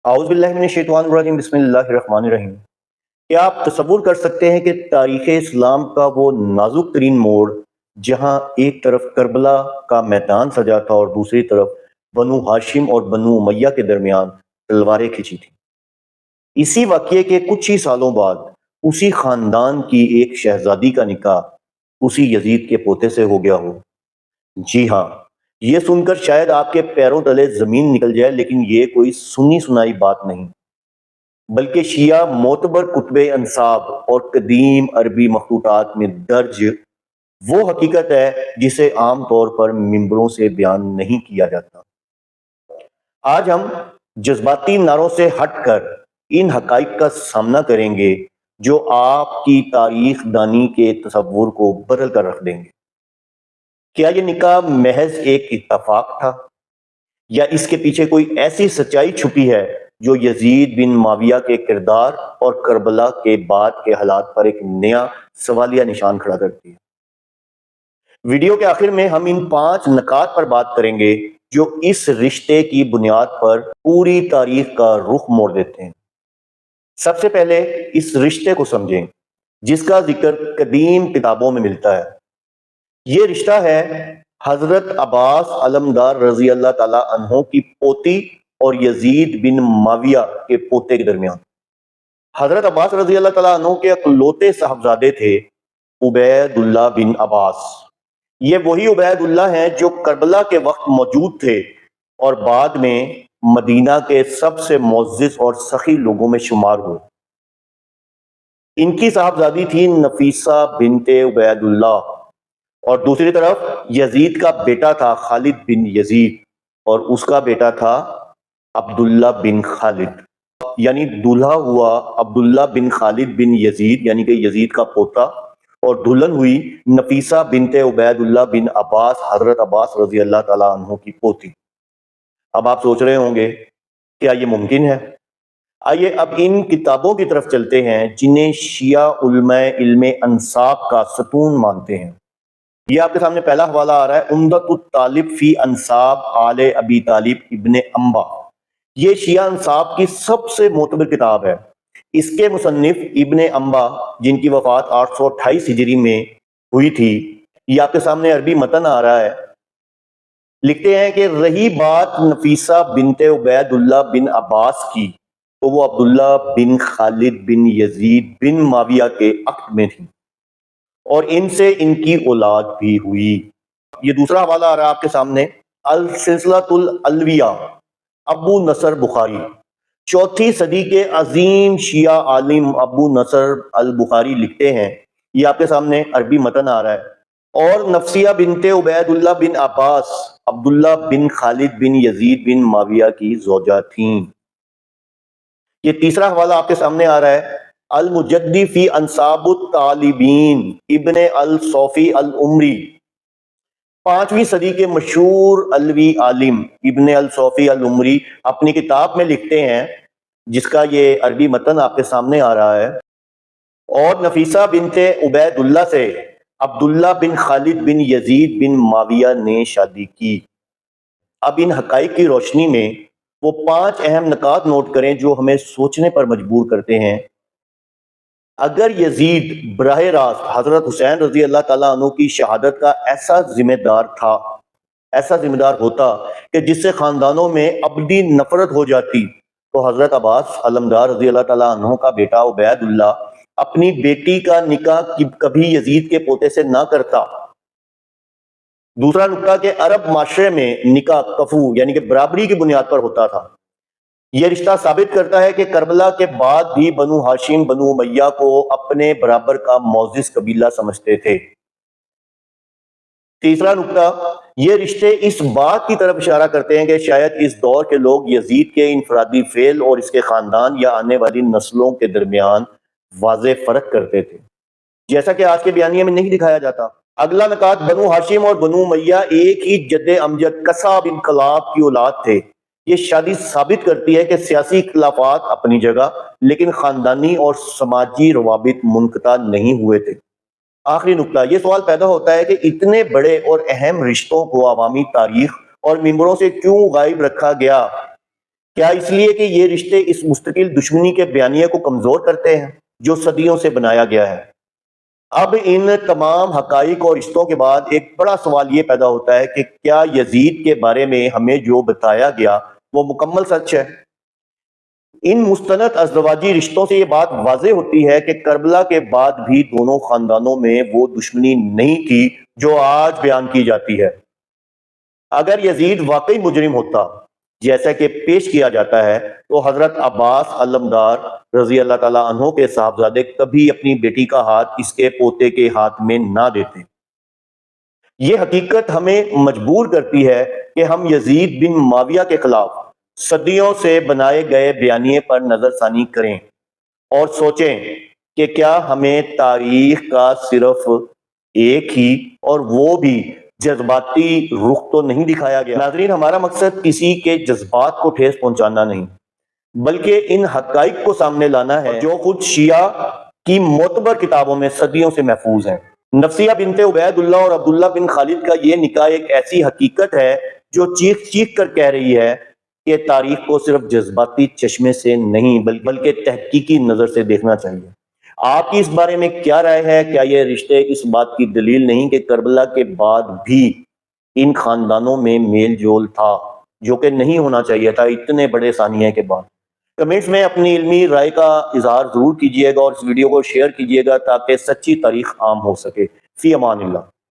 आऊज़ बिल्लाहि मिनश शैतानिर रजीम बिस्मिल्लाहिर रहमानिर रहीम। क्या आप तसव्वुर कर सकते हैं कि तारीख़ इस्लाम का वो नाजुक तरीन मोड़, जहाँ एक तरफ करबला का मैदान सजा था और दूसरी तरफ बनु हाशिम और बनु उमय्या के दरमियान तलवारें खिंची थी। इसी वाक़ये के कुछ ही सालों बाद उसी ख़ानदान की एक शहज़ादी का निकाह उसी यज़ीद के पोते से हो गया हो। जी हाँ, ये सुनकर शायद आपके पैरों तले ज़मीन निकल जाए, लेकिन ये कोई सुनी सुनाई बात नहीं, बल्कि शिया मोतबर कुतुब अंसाब और कदीम अरबी मखतूतात में दर्ज वो हकीकत है जिसे आम तौर पर मिंबरों से बयान नहीं किया जाता। आज हम जज्बाती नारों से हटकर इन हकाइक का सामना करेंगे जो आपकी तारीख दानी के तसव्वुर को बदल कर रख देंगे। क्या ये निकाह महज एक इत्तफाक था, या इसके पीछे कोई ऐसी सच्चाई छुपी है जो यजीद बिन माविया के किरदार और करबला के बाद के हालात पर एक नया सवालिया निशान खड़ा करती है। वीडियो के आखिर में हम इन 5 नकात पर बात करेंगे जो इस रिश्ते की बुनियाद पर पूरी तारीख का रुख मोड़ देते हैं। सबसे पहले इस रिश्ते को समझें जिसका जिक्र कदीम किताबों में मिलता है। ये रिश्ता है हजरत अब्बास अलमदार रजी अल्लाह ताला अन्हो की पोती और यजीद बिन माविया के पोते के दरमियान। हजरत अब्बास रजी अल्लाह ताला अन्हो के अकलौते साहबजादे थे उबैदुल्लाह बिन अब्बास। ये वही उबैदुल्लाह हैं जो करबला के वक्त मौजूद थे और बाद में मदीना के सबसे मुअज़्ज़िज़ और सखी लोगों में शुमार हुए। इनकी साहबजादी थी नफीसा बिनते उबैदुल्लाह, और दूसरी तरफ यजीद का बेटा था खालिद बिन यजीद, और उसका बेटा था अब्दुल्ला बिन खालिद। यानी दूल्हा हुआ अब्दुल्ला बिन खालिद बिन यजीद, यानी कि यजीद का पोता, और दुल्हन हुई नफीसा बिनते उबैदुल्लाह बिन अब्बास, हजरत अब्बास रजी अल्लाह ताला अन्हु की पोती। अब आप सोच रहे होंगे क्या ये मुमकिन है? आइए अब इन किताबों की तरफ चलते हैं जिन्हें शिया उलमाए इल्मे अंसाब का सतून मानते हैं। ये आपके सामने पहला हवाला आ रहा है, उम्दतुत तालिब फी अंसाब आले अबी तालिब इब्ने अम्बा। ये शिया अंसाब की सबसे मोतबर किताब है। इसके मुसन्निफ इब्ने अम्बा, जिनकी वफात 828 हिजरी में हुई थी, ये आपके सामने अरबी मतन आ रहा है। लिखते हैं कि रही बात नफीसा बिनते उबैदुल्लाह बिन अब्बास की, तो वो अब्दुल्ला बिन खालिद बिन यजीद बिन माविया के अक्द में थी और इनसे इनकी औलाद भी हुई। ये दूसरा हवाला आ रहा है आपके सामने, अल सिलसिलातुल अलविया अबू नसर बुखारी। 4वीं सदी के अजीम शिया आलिम अबू नसर अल बुखारी लिखते हैं, ये आपके सामने अरबी मतन आ रहा है, और नफसिया बिनते उबैदुल्लाह बिन अब्बास अब्दुल्ला बिन खालिद बिन यजीद बिन माविया की जोजा थीं। ये तीसरा हवाला आपके सामने आ रहा है, अल मुजद्दी फी अंसाबुत तालिबीन इब्ने अल सौफी अल उमरी। 5वीं सदी के मशहूर अलवी आलिम इब्ने अल सौफी अल उमरी अपनी किताब में लिखते हैं, जिसका ये अरबी मतन आपके सामने आ रहा है, और नफीसा बिनते उबैदुल्लाह से अब्दुल्ला बिन खालिद बिन यजीद बिन माविया ने शादी की। अब इन हकाइक की रोशनी में वो 5 अहम नकात नोट करें जो हमें सोचने पर मजबूर करते हैं। अगर यजीद बराह रास्त हजरत हुसैन रजी अल्लाह ताला अन्हु की शहादत का ऐसा जिम्मेदार होता कि जिससे खानदानों में अबदी नफरत हो जाती, तो हजरत अब्बास अलमदार रजी अल्लाह ताला अन्हु का बेटा उबैदुल्लाह अपनी बेटी का निकाह कभी यजीद के पोते से ना करता। दूसरा नुक्ता कि अरब माशरे में निकाह कफू यानी कि बराबरी की बुनियाद पर होता था। यह रिश्ता साबित करता है कि करबला के बाद भी बनु हाशिम बनु उमय्या को अपने बराबर का मोअज़्ज़िज़ कबीला समझते थे। तीसरा नुक्ता, ये रिश्ते इस बात की तरफ इशारा करते हैं कि शायद इस दौर के लोग यजीद के इनफरादी फेल और इसके खानदान या आने वाली नस्लों के दरमियान वाज़े फर्क करते थे, जैसा कि आज के बयानिए में नहीं दिखाया जाता। अगला नकात, बनु हाशिम और बनु उमय्या एक ही जद्दे अमजद कसाब इनकलाब की औलाद थे। ये शादी साबित करती है कि सियासी इख्तिलाफात अपनी जगह, लेकिन खानदानी और समाजी रवाबित मुनक़ता नहीं हुए थे। आखिरी नुक्ता, ये सवाल पैदा होता है कि इतने बड़े और अहम रिश्तों को अवामी तारीख और मिंबरों से क्यों गायब रखा गया? کیا اس لیے کہ یہ رشتے اس مستقل دشمنی کے بیانیے کو کمزور کرتے ہیں جو صدیوں سے بنایا گیا ہے؟ اب ان تمام حقائق اور رشتوں کے بعد ایک بڑا سوال یہ پیدا ہوتا ہے کہ کیا یزید کے بارے میں ہمیں جو بتایا گیا وہ مکمل سچ ہے؟ ان مستند ازدواجی رشتوں سے یہ بات واضح ہوتی ہے کہ کربلا کے بعد بھی دونوں خاندانوں میں وہ دشمنی نہیں تھی جو آج بیان کی جاتی ہے۔ اگر یزید واقعی مجرم ہوتا جیسا کہ پیش کیا جاتا ہے تو حضرت عباس علمدار رضی اللہ تعالیٰ عنہ کے صاحبزادے کبھی اپنی بیٹی کا ہاتھ اس کے پوتے کے ہاتھ میں نہ دیتے۔ یہ حقیقت ہمیں مجبور کرتی ہے کہ ہم یزید بن معاویہ کے خلاف صدیوں سے بنائے گئے بیانیے پر نظر ثانی کریں اور سوچیں کہ کیا ہمیں تاریخ کا صرف ایک ہی اور وہ بھی جذباتی رخ تو نہیں دکھایا گیا۔ ناظرین، ہمارا مقصد کسی کے جذبات کو ٹھیس پہنچانا نہیں بلکہ ان حقائق کو سامنے لانا ہے جو خود شیعہ کی معتبر کتابوں میں صدیوں سے محفوظ ہیں۔ نفسیہ بنت عبید اللہ اور عبداللہ بن خالد کا یہ نکاح ایک ایسی حقیقت ہے جو چیخ چیخ کر کہہ رہی ہے کہ تاریخ کو صرف جذباتی چشمے سے نہیں بلکہ تحقیقی نظر سے دیکھنا چاہیے۔ آپ کی اس بارے میں کیا رائے ہے؟ کیا یہ رشتے اس بات کی دلیل نہیں کہ کربلا کے بعد بھی ان خاندانوں میں میل جول تھا جو کہ نہیں ہونا چاہیے تھا اتنے بڑے سانحے کے بعد؟ کمنٹس میں اپنی علمی رائے کا اظہار ضرور کیجیے گا اور اس ویڈیو کو شیئر کیجیے گا تاکہ سچی تاریخ عام ہو سکے۔ فی امان اللہ۔